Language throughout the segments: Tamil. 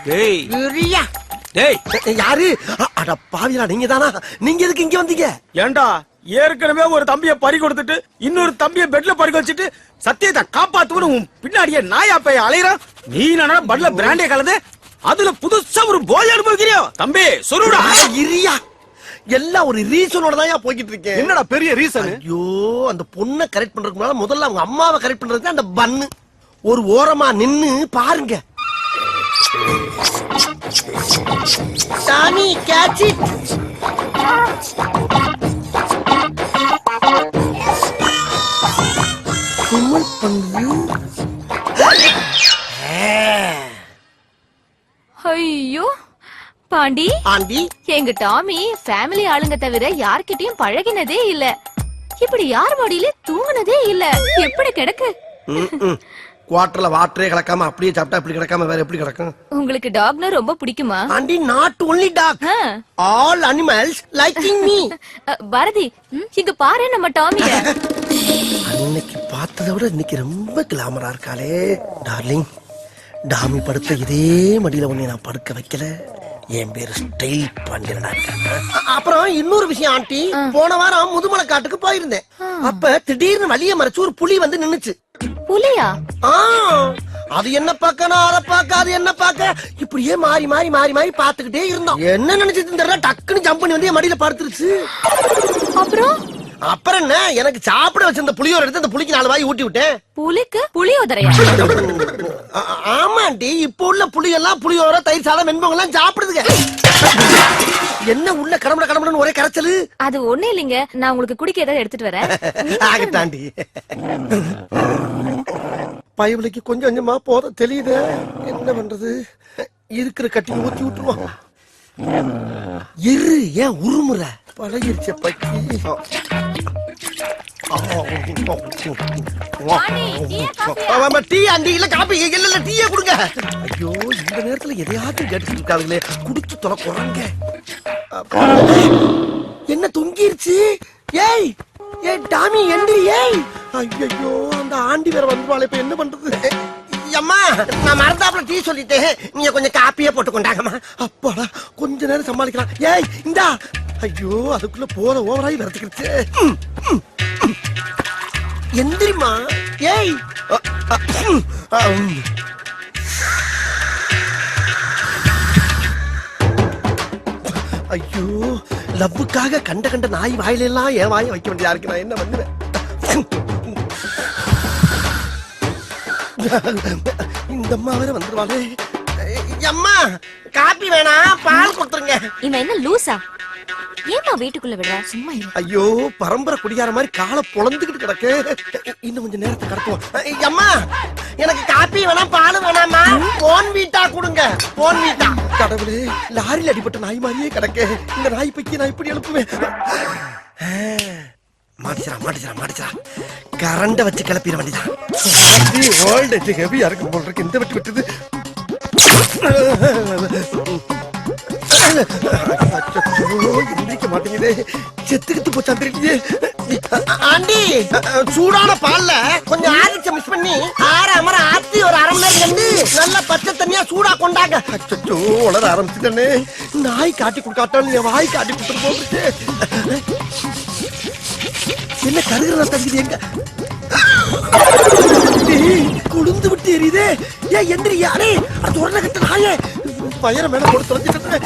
டேய் இரியா. டேய் யாரு? அட பாவியா, நீங்க தானா? நீங்க எதுக்கு இங்க வந்தீங்க? ஏண்டா ஏற்கனவே ஒரு தம்பிய பறி கொடுத்துட்டு இன்னொரு தம்பிய பெட்ல பறி வச்சுட்டு சத்தியத்தை காப்பாத்துவனு உன் பின்னாடியே நாயா போய் அலையறான். நீ நானா பட்ல பிராண்டே கலந்து அதுல புதுசா ஒரு போய் அனுபவிக்கிறியோ? தம்பி சொல்லுடா. இரியா, எல்லாம் ஒரு ரீசனோட தான் போய்கிட்டு இருக்கேன். என்னடா பெரிய ரீசன்? ஐயோ, அந்த பொண்ணை கரெக்ட் பண்றதுக்கு முன்னால முதல்ல அவங்க அம்மாவை கரெக்ட் பண்றதுக்கு அந்த பன்னு ஒரு ஓரமா நின்னு பாருங்க. சாமி கேட்ச் இட். கும்மல் பண்ணு. ஐயோ பாண்டி, ஆண்டி, எங்க டாமி ஃபேமிலி ஆளுங்க தவிர யார்கிட்டயும் பழகினதே இல்ல. இப்படி யார் மடியில தூங்குனதே இல்ல. எப்படி கிடக்கு? குவாட்டர்ல வாட்டரே கலக்காம அப்படியே சாப்பிட்டா இப்படி கிடக்காம வேற எப்படி கிடக்கும்? உங்களுக்கு டாக்னா ரொம்ப பிடிக்குமா? Aunty, not only dog, all animals liking me. Bharathi, இங்க பாரு நம்ம டாமிய. அன்னைக்கு பார்த்ததை விட இன்னைக்கு ரொம்ப கிளாமரா இருக்காளே. டார்லிங், டாமி படுத்த இதே மடியில உன்னை நான் படுக்க வைக்கல. என் பேரு ஸ்டைல் பாண்டியனடா. அப்புறம் இன்னொரு விஷயம் ஆண்டி, போன வாரம் முதுமலை காட்டுக்கு போயிருந்தேன். அப்ப திடீர்னு வழிய மறைச்சு ஒரு புலி வந்து நின்னுச்சு. புலியா? அது என்ன பார்க்க, நான் அதை பார்க்க, அது என்ன பார்க்க, இப்படியே மாறி மாறி மாறி மாறி பாத்துக்கிட்டே இருந்தோம். என்ன நினைச்சிட்டு தெரியல, டக்குன்னு ஜம்ப் பண்ணி வந்து என் மடியில படுத்துருச்சு. அப்புறம் என்ன, எனக்கு சாப்பிட வச்சிருந்த புளியோர எடுத்து அந்த புலிக்கு 4 வாய் ஊட்டி விட்டேன். புலிக்கு புளியோதரையா? ஆமாண்டி, இப்ப உள்ள புளி எல்லாம் புளியோர, தயிர் சாதம், வெண்பொங்கல் எல்லாம் சாப்பிடுதுங்க. என்ன உள்ள கடம்பட கடம்படன்னு ஒரே கரைச்சலு? அது ஒண்ணு இல்லைங்க, நான் உங்களுக்கு குடிக்க ஏதாவது எடுத்துட்டு வரேன். ஆகட்டாண்டி. பயவலிக்கு கொஞ்சம் கொஞ்சமா போத தெரியுது. என்ன பண்றது, இருக்கிற கட்டி ஊத்தி விட்டுருவான். இரு, ஏன் உருமுற? பழகிருச்ச பக்கி. டீ ஆண்டி, இல்ல காபி, இல்ல டீயே கொடுங்க. ஐயோ, இந்த நேரத்துல எதையாச்சும் கேட்டுட்டு இருக்காங்களே, குடிச்சு தொலை குறாங்க. என்ன தொங்கிருச்சு? ஏய் ஏய் டாமி, எந்திரி. ஏய், ஐயோ, அந்த ஆண்டி வேற வந்துவாளே, இப்ப என்ன பண்றது? அம்மா, நான் மறந்தாப்புல டீ சொல்லிட்டேன், நீங்க கொஞ்சம் காப்பியே போட்டு கொண்டாங்கம்மா. அப்பாடா, கொஞ்ச நேரம் சமாளிக்கலாம். ஏய் இந்தா. ஐயோ, அதுக்குள்ள போற ஓவராய் வரதுக்கிடுச்சு. எந்திரிமா. ஏய், ஐயோ, லவ்வுக்காக கண்ட கண்ட நாய் வாயிலெல்லாம் என் வாயை வைக்க வேண்டியதா இருக்கு. நான் என்ன பண்ணுவேன்? இந்த அம்மா வேற வந்துருவாளே. அம்மா, காப்பி வேணாம், பால் கொடுத்துருங்க. இவன் என்ன லூசா? ஏமா வீட்டுக்குள்ள விடுற? சும்மா இரு. ஐயோ, பரம்பரை குடியார மாதிரி காலை பொளந்துகிட்டு கிடக்கு. இன்னும் கொஞ்சம் நேரத்தை கடத்துவோம். அம்மா, எனக்கு காப்பி வேணாம், பால் வேணாமா, போன் வீட்டா கொடுங்க. போன் வீட்டா. கடவுளே, லாரியில் அடிபட்ட நாய் மாதிரியே கிடக்கு. இந்த நாய் பைக்கி நான் இப்படி எழுப்புவேன். மாட்டிச்சா கரண்ட வச்சு கிளப்பிட வேண்டியதான். ஹெவியா இருக்கும் போல் இருக்கு. இந்த வெட்டு விட்டுது. எந்திரிக்க மாட்டேங்குது. செத்துக்கிட்டு போச்சா தெரியுது. ஆண்டி, சூடான பால்ல கொஞ்சம் ஆரிச்ச மிஸ் பண்ணி ஆற அமர ஆத்தி ஒரு அரை மணி நேரம் கண்டு நல்ல பச்சை தண்ணியா சூடா கொண்டாங்க. அச்சோ, உளர ஆரம்பிச்சுட்டே. நாய் காட்டி கொடுக்காட்டாலும் என் வாய் காட்டி கொடுத்துட்டு போகுது. என்ன கருகிறதா தகுதி? எங்க குளிந்து விட்டு எரியுதே. ஏன் எந்திரி. யாரே தொடர்ந்து கட்ட நாயே, பயிர மேல போட்டு தொலைஞ்சிட்டு.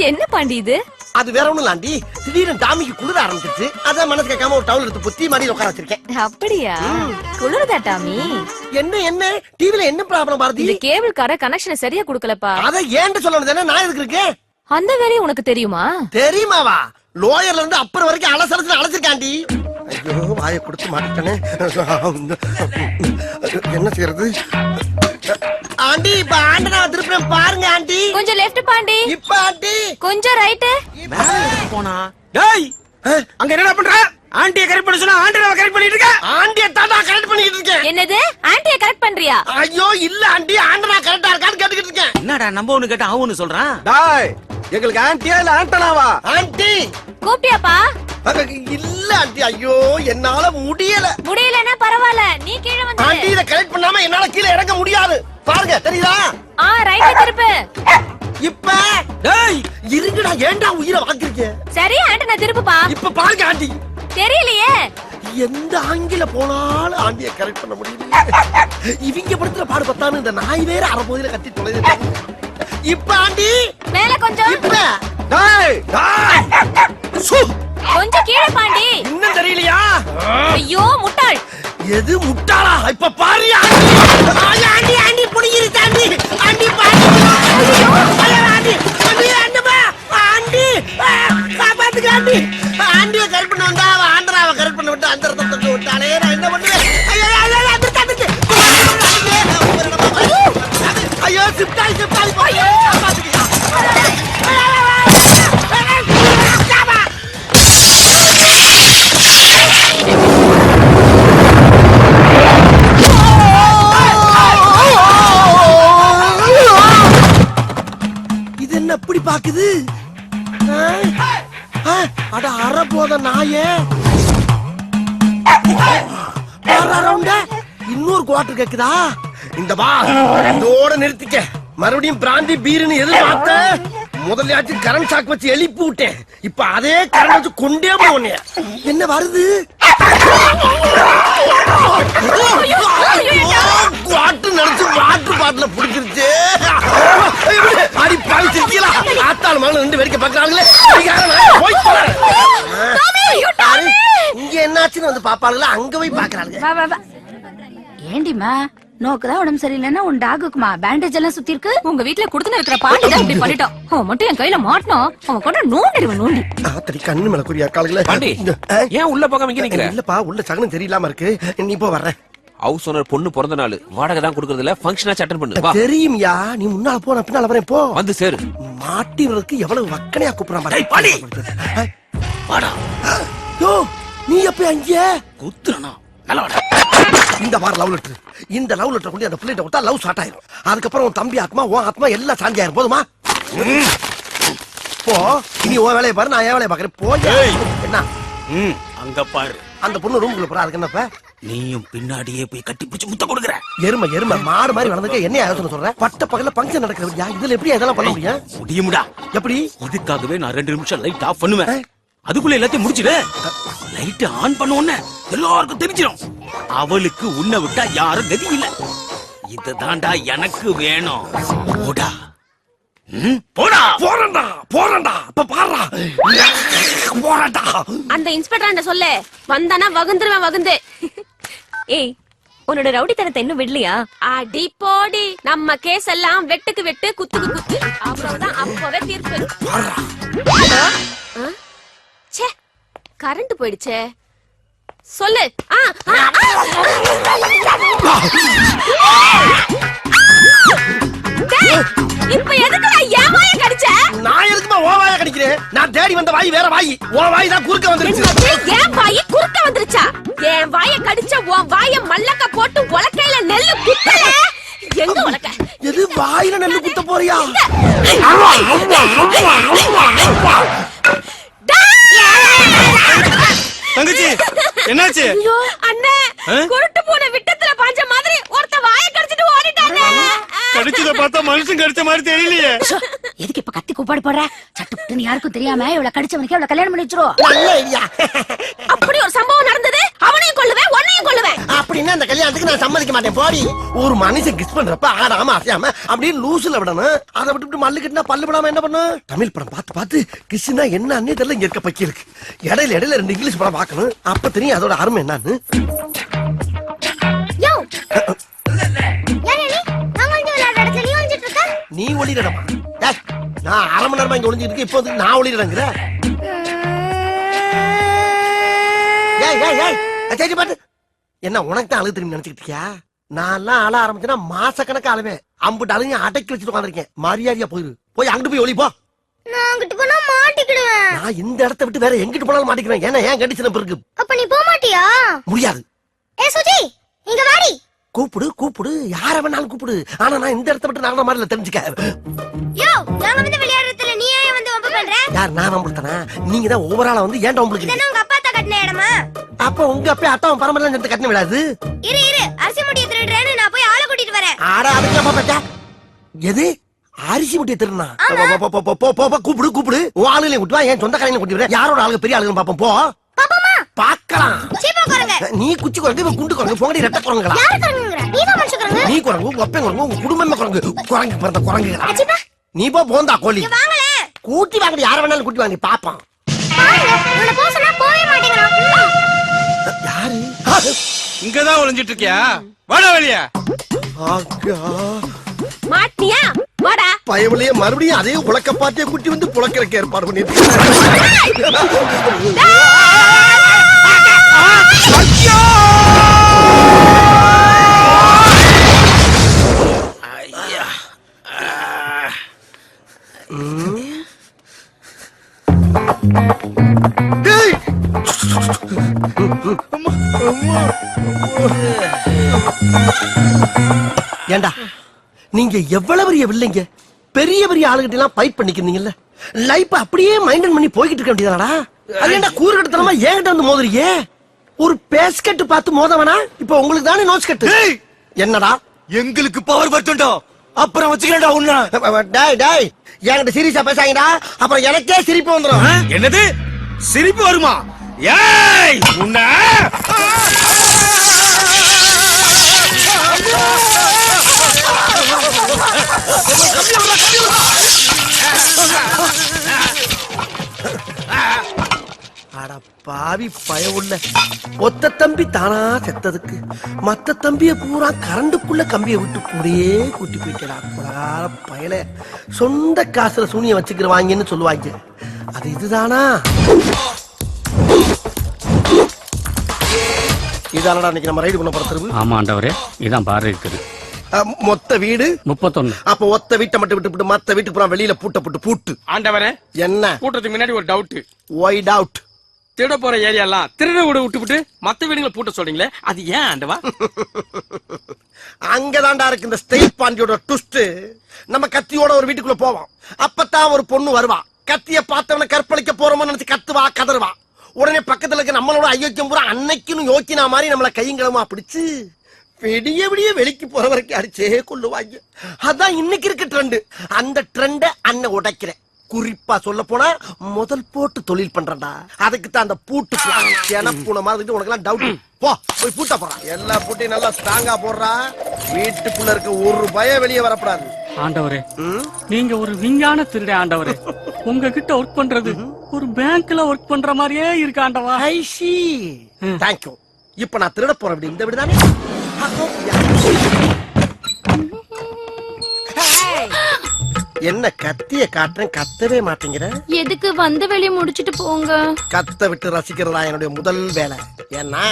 என்ன பாண்டி இது? அது வேற ஒண்ணும் இல்லாண்டி, திடீர்னு டாமிக்கு குளிர ஆரம்பிச்சிருச்சு. அதான் மனசு கேட்காம ஒரு டவுல் எடுத்து புத்தி மாடி உட்கார வச்சிருக்கேன். அப்படியா? குளிருதா டாமி? என்ன டிவில என்ன ப்ராப்ளம் பாரதி? இந்த கேபிள் கார கனெக்ஷன் சரியா குடுக்கலப்பா. அத ஏன்ட்டு சொல்லணும் தானே, நான் எதுக்கு இருக்கேன்? அந்த வேலையை உனக்கு தெரியுமா? தெரியுமாவா? லோயர்ல இருந்து அப்பர் வரைக்கும் அலசலத்துல அழைச்சிருக்காண்டி. ஐயோ, வாயை கொடுத்து மாட்டேனே. என்ன செய்யறது? ஆண்டி, இப்ப ஆண்டனா திருப்பி பாருங்க ஆண்டி. கொஞ்சம் லெஃப்ட் பாண்டி. இப்ப ஆண்டி கொஞ்சம் ரைட். போனா. டேய், அங்க என்ன பண்ற? ஆண்டியை கரெக்ட் பண்ண சொன்னா ஆண்டனை கரெக்ட் பண்ணிட்டு இருக்க. ஆண்டியை தாத்தா கரெக்ட் பண்ணிட்டு இருக்கேன். என்னது? ஆண்டியை கரெக்ட் பண்றியா? ஐயோ இல்ல ஆண்டி, ஆண்டனா கரெக்டா இருக்கான்னு கேட்டுக்கிட்டு இருக்கேன். என்னடா நம்ம ஒண்ணு கேட்டா அவனு சொல்றான். டேய், எங்களுக்கு ஆண்டியா இல்ல ஆண்டனாவா? ஆண்டி கூப்பிட்டியாப்பா? இல்ல ஆண்டி, ஐயோ என்னால முடியல. முடியலன்னா பரவாயில்ல, நீ கீழே வந்து ஆண்டி இத கரெக்ட் பண்ணாம என்னால கீழே இறங்க முடியாது. பாருங்க தெரியுதா? ரைட் திருப்பு. இப்ப டேய் இருங்கடா, ஏன்டா உயிரை வாங்குறீங்க? சரி ஆண்டனா திருப்புப்பா. இப்ப பாருங்க ஆண்டி, தெரியலையே. எந்த ஆங்கில போனாலும் ஆண்டிய கரெக்ட் பண்ண முடியல. இவங்க படுத்துற பாடு பத்தானு இந்த நாய் வேற அரைபோதில கத்தி தொலைது. இப்ப ஆண்டி மேல கொஞ்சம். இப்ப டேய் டேய் சு, கொஞ்சம் கீழே பாண்டி. இன்னும் தெரியலையா? ஐயோ முட்டாள். எது முட்டாளா? இப்ப பாரு ஆண்டி. ஆண்டி ஆண்டி புடிங்கிரு தாண்டி. ஆண்டி பாரு. ஐயோ ஆண்டி ஆண்டி ஆண்டமா ஆண்டி காப்பாத்துங்க ஆண்டி. ஆண்டிய கரெக்ட் பண்ண வந்தா அவ ஆண்டராவை கரெக்ட் பண்ண விட்டு அந்த ரத்தத்தை தொட்டு விட்டாலே நான் என்ன பண்ணுவேன்? ஐயோ ஐயோ அந்த தட்டுச்சு. ஐயோ சிப்டாய் சிப்டாய் ஐயோ காப்பாத்துங்க. இது என்ன அப்படி பாக்குது? அட அரை போத நாயே. இன்னொரு குவார்டர் கேக்குதா? இந்த வா இதோட நிறுத்திக்க. மறுபடியும் பிராந்தி பீருன்னு எதிர்பார்த்த முதலையாச்சும் கரண்ட் சாக் வச்சு எழுப்பி விட்டேன். இப்ப அதே கரண்ட் வச்சு கொண்டே போன. என்ன வருது? குவார்டர் நினைச்சு வாட்டர் பாட்டில புடிச்சிருச்சு. அடி பாவி சிரிக்கலாம். ஆத்தாள் மகன் ரெண்டு வேடிக்கை பாக்குறாங்களே. இங்க என்னாச்சுன்னு வந்து பாப்பாங்களா? அங்க போய் பாக்குறாங்க. ஏண்டிமா நோக்குதான் உடம்பு சரியில்லைன்னா உன் டாகுக்குமா பேண்டேஜ் எல்லாம் சுத்தி இருக்கு. உங்க வீட்ல குடுத்துன இருக்கிற பாண்டி தான் இப்படி பண்ணிட்டோம். அவன் மட்டும் என் கையில மாட்டணும். அவன் கொண்ட நோண்டிடுவன் நோண்டி. ஆத்தடி கண்ணு மேல குறியா காலையில. பாண்டி, ஏன் உள்ள போகாம இங்க நிக்கிற? இல்லப்பா உள்ள சகனம் தெரியலாம இருக்கு. நீ போ வர்ற. ஹவுஸ் ஓனர் பொண்ணு பிறந்த நாள் வாடகை தான் கொடுக்கறது இல்ல, ஃபங்க்ஷனா அட்டெண்ட் பண்ணு. வா தெரியும்யா, நீ முன்னால போ, நான் பின்னால வரேன். போ வந்து சேரு. மாட்டினருக்கு எவ்வளவு வக்கனையா கூப்பிடுறான் பாரு. வாடா. யோ நீ எப்ப அங்க குத்துறனா? நல்ல வாடா. இந்த வார லவ் லெட்டர். இந்த லவ் லெட்டர் கொண்டு அந்த பிள்ளைகிட்ட விட்டா லவ் ஸ்டார்ட் ஆயிரும். அதுக்கப்புறம் உன் தம்பி ஆத்மா உன் ஆத்மா எல்லாம் சாந்தி ஆயிரும். போதுமா? போ. இனி உன் வேலையை பாரு, நான் என் வேலையை பாக்குறேன். போய் என்ன அங்க பாரு. அந்த பொண்ணு ரூமுக்குள்ள போறா. அதுக்கு என்னப்ப? நீயும் பின்னாடியே போய் கட்டி பிடிச்சு முத்த கொடுக்குற. எருமை எருமை மாடு மாதிரி வளர்ந்துக்க என்ன யோசனை சொல்ற? பட்ட பகல பங்கன் நடக்கிறதா? இதுல எப்படி இதெல்லாம் பண்ண முடியும்? முடியுமுடா. எப்படி? இதுக்காகவே நான் 2 நிமிஷம் லைட் ஆஃப் பண்ணுவேன். அதுக்குள்ள எல்லாத்தையும் முடிச்சிடு. லைட் ஆன் பண்ண உடனே எல்லாருக்கும் தெரிஞ்சிடும். அவளுக்கு உன்னை விட்டா யாரும் கதி இல்ல. இதுதான்டா எனக்கு வேணும். போடா. போடா. போறண்டா போறண்டா. அப்ப பாறா. போறண்டா. அந்த இன்ஸ்பெக்டர் சொல்ல வந்தானா வகுந்துருவேன் வகுந்து. ஏய் உன்னோட ரவுடித்தனத்தை இன்னும் விடலையா? அடி போடி, நம்ம கேஸ் எல்லாம் வெட்டுக்கு வெட்டு குத்துக்கு குத்து. அவ்வளவுதான், அப்பவே தீர்ப்பு. ச்சே கரண்ட் போயிடுச்சே. சொல்லு. இப்ப எதுக்கு என் வாயை கடிச்ச? நான் எதுக்குமா ஓ வாயை கடிக்கிறேன்? நான் தேடி வந்த வாய் வேற வாய். ஓ வாய் தான் குறுக்க வந்துருச்சு. என் வாய் குறுக்க வந்துருச்சா? என் வாயை கடிச்ச உன் வாயை மல்லக்க போட்டு உலக்கையில நெல்லு குத்தல. எங்க உலக்க? எது வாயில நெல்லு குத்த போறியா? தங்கச்சி என்னாச்சு? அண்ணே குருட்டு பூனை விட்டத்துல பாஞ்ச மாதிரி ஒருத்த வாயை கடிச்சிட்டு ஓடிட்டானே. கடிச்சத பார்த்தா மனுஷன் கடிச்ச மாதிரி தெரியலையே. எதுக்கு இப்ப கத்தி கூப்பாடு போடுற? சட்டுப்புட்டுன்னு யாருக்கும் தெரியாம இவள கடிச்சவனுக்கு இவள கல்யாணம் பண்ணி வச்சிருவோம். நல்ல ஐடியா. அப்படி ஒரு சம்பவம் நடந்தது. அவனையும் கொல்லுவேன் உன்னையும் கொல்லுவேன். அப்படின்னா அந்த கல்யாணத்துக்கு நான் சம்மதிக்க மாட்டேன். போடி. ஒரு மனுஷன் கிஸ் பண்றப்ப ஆடாம அசையாம அப்படியே லூசுல விடணும். அதை விட்டுட்டு மல்லு கட்டினா பல்லு விடாம என்ன பண்ணும்? தமிழ் படம் பார்த்து பார்த்து கிஸ்னா என்ன அன்னே தெரியல. இங்க இருக்க பக்கி இருக்கு. இடையில 2 இங்கிலீஷ் படம் பார்க்கணும். அப்ப தெரியும் அதோட அருமை என்னன்னு. நீ ஒளிரடமா? நான் 1/2 மணி நேரமா இங்க ஒளிஞ்சிட்டு இருக்கேன். இப்போ வந்து நான் ஒளிரங்கிற. பாட்டு என்ன உனக்கு தான் அழுகு தெரியும் நினைச்சுக்கிட்டு இருக்கியா? நான் எல்லாம் அழ ஆரம்பிச்சேன்னா மாச கணக்கு அழுவேன். அம்புட்டு அழுங்க அடக்கி வச்சுட்டு உட்காந்துருக்கேன். மரியாதையா போயிரு. போய் அங்கிட்டு போய் ஒளிப்போ. நான் இந்த இடத்தை விட்டு வேற எங்கிட்டு போனாலும் மாட்டிக்கிறேன். ஏன்னா ஏன் கண்டிஷன் இருக்கு. அப்ப நீ போக மாட்டியா? முடியாது. ஏ சுஜி இங்க வாடி. கூப்பிடு கூப்பிடு, யார வேணாலும் கூப்பிடு. ஆனா நான் இந்த இடத்தை விட்டு நகர மாதிரி தெரிஞ்சுக்க. யோ நாங்க வந்து விளையாடுறதுல நீ ஏன் வந்து வம்பு பண்ற? யார் நான் வம்புறுத்தனா? நீங்க தான் ஓவராலா வந்து ஏன்டா உங்களுக்கு? இதென்ன உங்க அப்பா தான் கட்டின இடமா? அப்ப உங்க அப்பா அத்தாவும் பரம்பரையில சேர்த்து கட்டின விடாது. இரு அரிசி முட்டியை திருடுறேன்னு நான் போய் ஆளை கூட்டிட்டு வரேன். ஆட அதுக்கு பாப்பா. எது அரிசி முட்டியை திருடுனா? கூப்பிடு உன் ஆளுகளை கூட்டு வா. என் சொந்த கடையில கூட்டி வர. யாரோட ஆளுங்க பெரிய ஆளுங்க பாப்போம். போ பாக்கலாம். சீப்பா குரங்கு. நீ குச்சி குரங்கு, இவன் குண்டு குரங்கு, போங்கடி ரெட்ட குரங்குகளா? யாரு குரங்குங்கற? நீ தான் மனுஷ குரங்கு. நீ குரங்கு, உங்க அப்பன் குரங்கு, உங்க குடும்பமே குரங்கு. குரங்கு பிறந்த குரங்குகளா? அச்சிப்பா. நீ போந்தா கோழி. இங்க வாங்களே. கூட்டி வாங்கடி, யார வேணாலும் கூட்டி வாங்கடி பாப்போம். பாருங்க, உன்னை போக சொன்னா போவே மாட்டேங்கறான். யாரு? இங்கதான் ஒளிஞ்சிட்டு இருக்கியா? வாடா வெளிய. ஆகா. மாட்டியா வாடா. பயவளைய மறுபடியும் அதே உலக்க பாட்டிய குட்டி வந்து புலக்கறக்க ஏற்பாடு பண்ணிட்டு. ஏண்டா நீங்க எவ்வளவு பெரிய வில்லைங்க, பெரிய பெரிய ஆளுகிட்ட எல்லாம் ஃபைட் பண்ணிக்கிறீங்கல்ல, லைஃப் அப்படியே மைண்டன் பண்ணி போய்கிட்டு இருக்க வேண்டியதாடா? அது ஏண்டா கூறு கட்டத்தனமா ஏன்கிட்ட வந்து மோதுறீங்க? ஒரு பேஸ்கெட் பார்த்து மோதவனா? இப்ப உங்களுக்கு தானே நோஸ் கட்டு. என்னடா எங்களுக்கு பவர் பட்டுண்டோ, அப்புறம் வச்சுக்கடா உன்ன. டேய் டேய், என்கிட்ட சீரியஸா பேசாங்கடா, அப்புறம் எனக்கே சிரிப்பு வந்துரும். என்னது சிரிப்பு வருமா? ஏய் உன்ன அட பாவி பயவுள்ள, ஒத்த தம்பி தானா செத்ததுக்கு மத்த தம்பிய பூரா கரண்டுக்குள்ள கம்பிய விட்டு கூடயே கூட்டி போயிட்டா. குலகார பயல, சொந்த காசுல சூனிய வச்சுக்கிறவாங்கன்னு சொல்லுவாங்க. அது இதுதானா? இதானடா இன்னைக்கு நம்ம ரைடு பண்ண போற தெருவு? ஆமா ஆண்டவரே, இதான் பாரு இருக்குது. மொத்த வீடு 31. அப்ப ஒத்த வீட்டை மட்டும் விட்டு மத்த வீட்டுக்கு பூரா வெளியில பூட்டு. ஆண்டவரே, என்ன கூட்டத்துக்கு முன்னாடி ஒரு டவுட். Y doubt? திருட போற ஏரியாலாம் திருட விட்டு மத்த வீடுங்களை பூட்ட சொல்றீங்களே, அது ஏன் ஆண்டவா? அங்கதான்டா இருக்கு இந்த ஸ்டைல் பாண்டியோட ட்விஸ்ட். நம்ம கத்தியோட ஒரு வீட்டுக்குள்ள போவோம். அப்பதான் ஒரு பொண்ணு வருவா. கத்திய பார்த்தவன கற்பழிக்க போறோம்னு நினைச்சு கத்துவா, கதறுவா. உடனே பக்கத்துல இருக்க நம்மளோட ஐயோக்கியம் பூரா அன்னைக்குன்னு யோக்கினா மாதிரி நம்மள கையங்களமா பிடிச்சு விடிய விடிய வெளிக்கு போற வரைக்கும் அடிச்சே கொள்ளுவாங்க. அதான் இன்னைக்கு இருக்க ட்ரெண்ட். அந்த ட்ரெண்ட அண்ணன் உடைக்கிறேன். குறிப்பா சொல்ல போனா முதல் போட்டு தொழில் பண்றா. அதுக்கு தான் அந்த பூட்டு பூனை மாதிரி உனக்கு எல்லாம் டவுட். போய் பூட்டா போறான். எல்லா பூட்டையும் நல்லா ஸ்ட்ராங்கா போடுறா. வீட்டுக்குள்ள இருக்க ஒரு பயம் வெளியே வரப்படாது. ஆண்டவரே, நீங்க ஒரு விஞ்ஞான திருட ஆண்டவரே. உங்ககிட்ட ஒர்க் பண்றது ஒரு பேங்க்ல ஒர்க் பண்ற மாதிரியே இருக்கு ஆண்டவா. ஐ சி. தேங்க்யூ. இப்ப நான் திருட போறேன். இப்படி இந்த வீடுதானே? என்ன கத்திய காட்டுறேன், கத்தவே மாட்டேங்கிற? எதுக்கு வந்த வேலையை முடிச்சிட்டு போங்க. கத்த விட்டு ரசிக்கிறதா என்னுடைய முதல் வேலை. ஏன்னா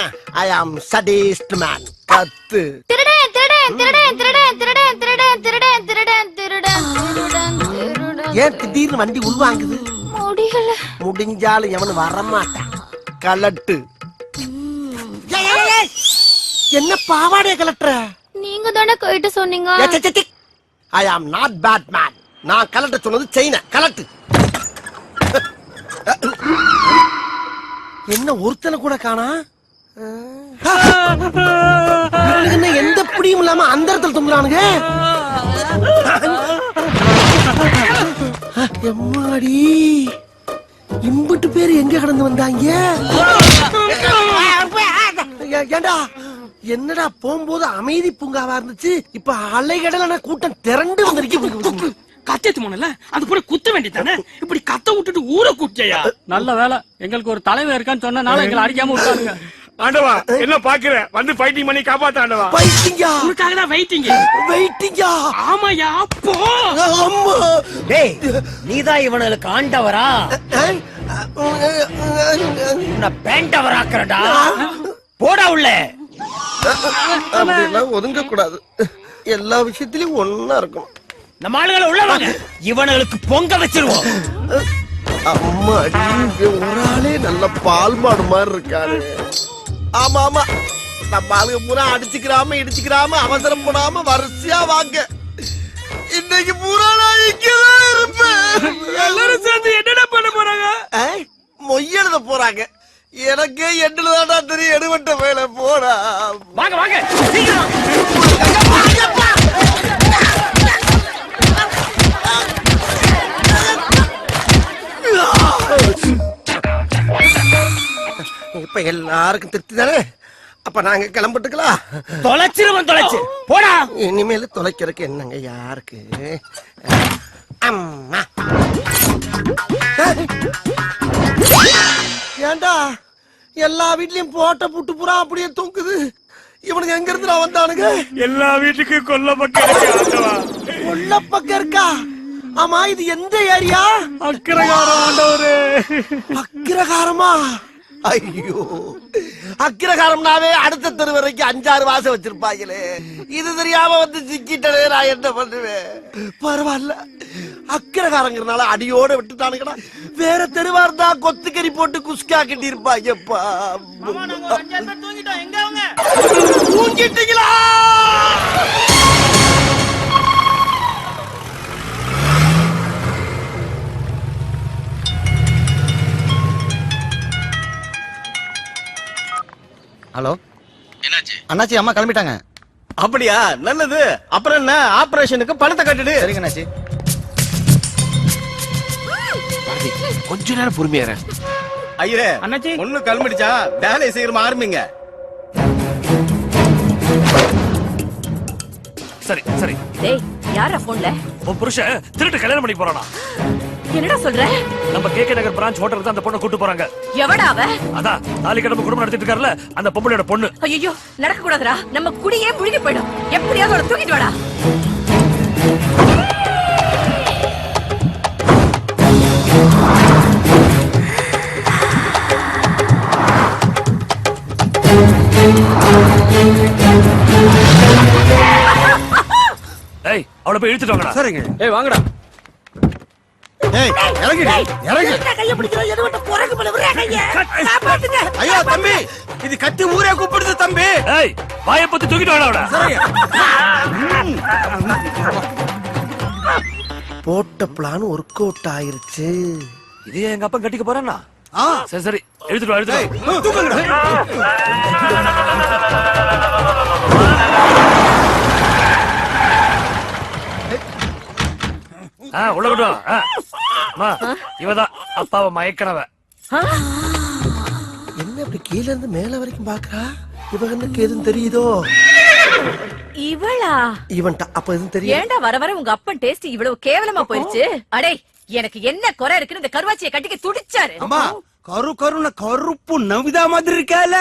ஐ ஆம் சடிஸ்ட் மேன். கத்து. திருடன் திருடன் திருடன் திருடன் திருடன் திருடன் திருடன் திருடன் திருடன் திருடன். ஏன் திடீர்னு வண்டி உள்வாங்குது? முடியல. முடிஞ்சாலும் எவனு வரமாட்டான். கலட்டு. என்ன பாவாடைய கலட்டுற? நீங்க தானே கைட்டு சொன்னீங்க. ஐ ஆம் நாட் பேட் மேன். நான் கலட்ட சொன்னது செயின கலட்டு. என்ன ஒருத்தனை கூட காணா? என்ன எந்த பிடியும் இல்லாம அந்த இடத்துல தொங்குறானுங்க. எம்மாடி, இம்புட்டு பேரு எங்க கடந்து வந்தாங்க? ஏண்டா என்னடா போகும்போது அமைதி பூங்காவா இருந்துச்சு, இப்ப அலைகடலான கூட்டம் திரண்டு வந்திருக்கு. கத்தியத்து போனல அது போய் குத்த வேண்டியதானே? இப்படி கத்த விட்டுட்டு ஊரை கூட்டியா? நல்ல வேலை, எங்களுக்கு ஒரு தலைவர் இருக்கான்னு சொன்னனால எங்களை அடிக்காம விட்டாங்க. ஆண்டவா என்ன பாக்குற, வந்து ஃபைட்டிங் பண்ணி காப்பாத்த ஆண்டவா. வெயிட்டிங்கா? உனக்காக தான் வெயிட்டிங். வெயிட்டிங்கா? ஆமாயா, போ. அம்மா, டேய், நீதான் இவனுக்கு ஆண்டவரா? உன்னை பேண்டவராக்குறடா. போடா உள்ள. அப்படியெல்லாம் ஒதுங்க கூடாது. எல்லா விஷயத்திலயும் ஒன்னா இருக்கும். நம்ம ஆளுகளை உள்ள வாங்க, இவனுக்கு பொங்க வச்சிருவோம். அம்மா, ஒரு ஆளே நல்ல பால் மாடு மாதிரி இருக்காரு. ஆமா ஆமா, நம்ம ஆளுங்க பூரா அடிச்சுக்கிறாம இடிச்சுக்கிறாம அவசரம் போடாம வரிசையா வாங்க. இன்னைக்கு பூரா நான் இங்கதான் இருப்பேன். எல்லாரும் சேர்ந்து என்னடா பண்ண போறாங்க? மொய் எழுத போறாங்க. எனக்கே எண்ணுலதான்டா தெரியும். எடுவட்ட வேலை போடா. வாங்க வாங்க சீக்கிரம். இப்ப எல்லாருக்கும் திருப்தி தானே? அப்ப நாங்க கிளம்பிட்டுக்கலாம். தொலைச்சிருவன் தொலைச்சு போடா. இனிமேல தொலைக்கிறதுக்கு என்னங்க யாருக்கு? அம்மா ஏண்டா எல்லா வீட்லயும் போட்ட புட்டு புறா அப்படியே தூக்குது. இவனுக்கு எங்க இருந்து வந்தானுங்க? எல்லா வீட்டுக்கும் கொல்ல பக்கம் இருக்கு ஆண்டவா. கொல்ல பக்கம் இருக்கா? ஆமா, இது எந்த ஏரியா? அக்கிரகாரம் ஆண்டவரே. அக்கிரகாரமா? ஐயோ, அக்கிரகாரம்னாவே அடுத்த தெரு வரைக்கும் 5-6 வாசம் வச்சிருப்பாங்களே. இது தெரியாம வந்து சிக்கிட்டே நான் என்ன பண்ணுவேன்? பரவாயில்ல, அக்கிரகாரங்கிறனால அடியோட விட்டுட்டானுங்கடா. வேற தெருவா இருந்தா கொத்துக்கறி போட்டு குஸ்கா கட்டி இருப்பாங்கப்பா. தூங்கிட்டீங்களா? ஹலோ, என்னாச்சு? அண்ணாச்சி அம்மா கிளம்பிட்டாங்க. அப்படியா? நல்லது. அப்புறம் என்ன, ஆபரேஷனுக்கு பணத்தை கட்டிடு. சரிங்க அண்ணாச்சி. கொஞ்ச நேரம் பொறுமையா இரு. ஐயரே, அண்ணாச்சி ஒண்ணு கிளம்பிடுச்சா? வேலையை சீக்கிரமா ஆரம்பிங்க. சரி சரி. டேய், யாரா போன்ல? உன் புருஷன் திருட்டு கல்யாணம் பண்ணி போறானா? என்னடா சொல்ற? நம்ம கேகே நகர் பிரான்ச் ஹோட்டலுக்கு தான் அந்த பொண்ணை கூட்டு போறாங்க. எவடா அவ? அதான் தாலி கடமை குடும்பம் நடத்திட்டு இருக்காருல அந்த பொம்பளையோட பொண்ணு. ஐயோ, நடக்க கூடாதுடா. நம்ம குடியே முழுகி போயிடும். எப்படியாவது அவளை தூக்கிட்டு வாடா. ஏய், அவளை போய் இழுத்துட்டு வாங்கடா. சரிங்க. ஏய் வாங்கடா. ஏய், இறங்கிடு, இறங்கு. கைய பிடிக்கிறோம். எது மட்டும் குரங்கு மேல விடுற கைய. காப்பாத்துங்க. ஐயோ தம்பி, இது கத்தி ஊரே கூப்பிடுது தம்பி. ஏய், வாயை பத்தி தூக்கிட்டு வாடா அவளை. போட்ட பிளான் ஒர்க் அவுட் ஆயிருச்சு. இது எங்க அப்பா கட்டிக்க போறானா? சரி சரி, எடுத்துட்டு வா, எடுத்துட்டு வா. உள்ள விடுவோம். இவதான் அப்பாவை மயக்கனவ. என்ன இப்படி கீழ இருந்து மேல வரைக்கும் பாக்குறா? இவனுக்கு எதுவும் தெரியுதோ? இவளா? இவன்டா அப்ப எதுவும் தெரியும்? ஏன்டா வர வர உங்க அப்பன் டேஸ்ட் இவ்வளவு கேவலமா போயிருச்சு? அடே, எனக்கு என்ன குறை இருக்குன்னு இந்த கருவாச்சியை கட்டிக்க துடிச்சாரு. அம்மா, கருப்பு நவிதா மாதிரி இருக்கால,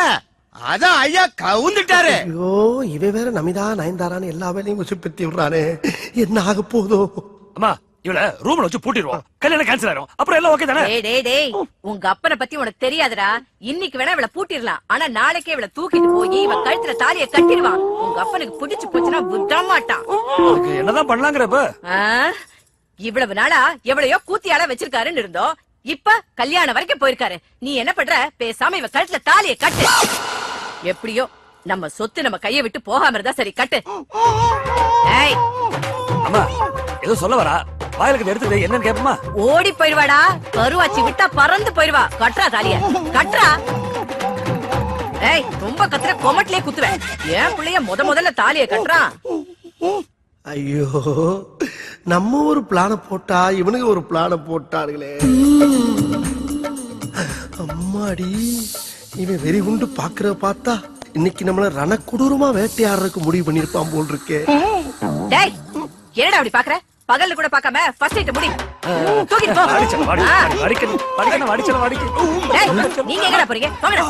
அதான் ஐயா கவுந்துட்டாரு. ஐயோ, இவன் வேற நமிதா நயன்தாரான்னு எல்லா வேலையும் உசுப்பத்தி விடுறானே. என்ன ஆக போதோ? அம்மா, இவள ரூம்ல வச்சு பூட்டிடுவோம். கல்யாணம் கேன்சல் ஆயிரும். அப்புறம் எல்லாம் ஓகே தானே? டேய் டேய் டேய், உங்க அப்பனை பத்தி உனக்கு தெரியாதுடா. இன்னைக்கு வேணா இவளை பூட்டிடலாம், ஆனா நாளைக்கே இவளை தூக்கிட்டு போய் இவ கழுத்துல தாலியை கட்டிடுவான். உங்க அப்பனுக்கு பிடிச்சு போச்சுன்னா விட மாட்டான். அதுக்கு என்னதான் பண்ணலாங்கிறப்ப? இவ்வளவு நாளா எவ்வளையோ கூத்தியால வச்சிருக்காருன்னு இருந்தோம். இப்ப கல்யாணம் வரைக்கும் போயிருக்காரு. நீ என்ன பண்ற? பேசாம இவ கழுத்துல தாலியை கட்டு. எப்படியோ நம்ம சொத்து நம்ம கையை விட்டு போகாம இருந்தா சரி, கட்டு. ஏய், அம்மா, ஏதோ சொல்ல வரா. வாயிலுக்கு எடுத்து என்னன்னு கேப்பமா? ஓடி போயிருவாடா. கருவாச்சி விட்டா பறந்து போயிருவா. கட்டுறா தாலிய, கட்டுறா. ஏய், ரொம்ப கத்துற கொமட்டிலே குத்துவேன். ஏன் பிள்ளைய முதல்ல தாலிய கட்டுறான். ஐயோ, நம்ம ஒரு பிளான போட்டா இவனுக்கு ஒரு பிளான போட்டானுங்களே. அம்மாடி, இவன் வெறி குண்டு பாக்குற பார்த்தா இன்னைக்கு நம்மள ரணக்குடூரமா வேட்டையாடுறதுக்கு முடிவு பண்ணிருப்பான் போல் இருக்கே. டேய், என்னடா அப்படி பாக்குற? பகல்ல கூட பார்க்காம ஃபர்ஸ்ட் நைட் முடி. தூக்கிட்டு போ. டேய், நீங்க எங்கடா போறீங்க? போங்கடா.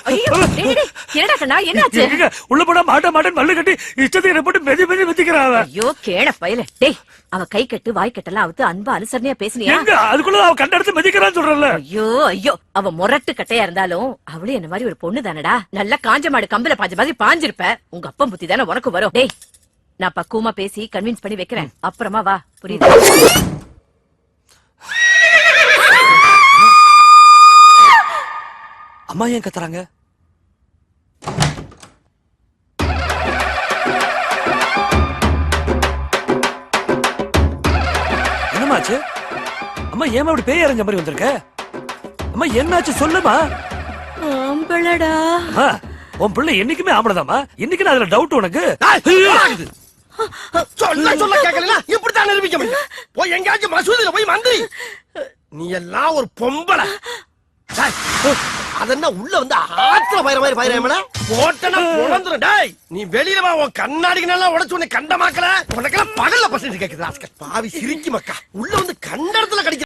ஐயோ, டேய், டேய், என்னடா கண்ணா, என்னாச்சு? உள்ள போனா மாட்டேன் மல்லு கட்டி இஷ்டத்துக்கு போட்டு மெதி மெதி வச்சுக்கிறான். ஐயோ, கேட பயல. டேய், அவ கை கட்டு வாய் கட்டெல்லாம் அவுத்து அன்பா அனுசரணையா பேசுனியா? அதுக்குள்ள அவ கண்டெடுத்து மெதிக்கிறான்னு சொல்றல. ஐயோ ஐயோ, அவ முரட்டு கட்டையா இருந்தாலும் அவளே என்ன மாதிரி ஒரு பொண்ணு தானடா. நல்லா காஞ்ச மாடு கம்பல பாஞ்ச மாதிரி பாஞ்சிருப்ப. உங்க அப்பா புத்தி தானே உனக்கு வரும். டேய், நான் பக்குவமா பேசி கன்வின்ஸ் பண்ணி வைக்கிறேன். அப்புறமா வா, புரியுது? அம்மா ஏன் கத்துறாங்க? என்னாச்சு அம்மா ஏமா இப்படி பேய் அரைஞ்ச மாதிரி வந்திருக்க அம்மா என்னாச்சு சொல்லுமா ஆம்பளடா அம்மா, உன் பிள்ளை என்னைக்குமே ஆம்பளதாம்மா இன்னைக்கு நான் அதுல டவுட் உனக்கு சொல்ல சொல்ல கேட்கல இப்படித்தான் நிரூபிக்க முடியும் போய் எங்கேயாச்சும் மசூதியில போய் மந்திரி நீ எல்லாம் ஒரு பொம்பளை டேய், அதென்ன உள்ள வந்து ஆத்துல பயிர மாதிரி பயிரமல போட்டனா பொழந்துரும் டேய் நீ வெளியில வா உன் கண்ணாடிக்கு நல்லா உடைச்சு உன்னை கண்டமாக்கல உனக்கெல்லாம் பகல்ல பசங்க கேக்குது பாவி சிரிக்கி மக்கா உள்ள வந்து கண்ட இடத்துல கடிக்க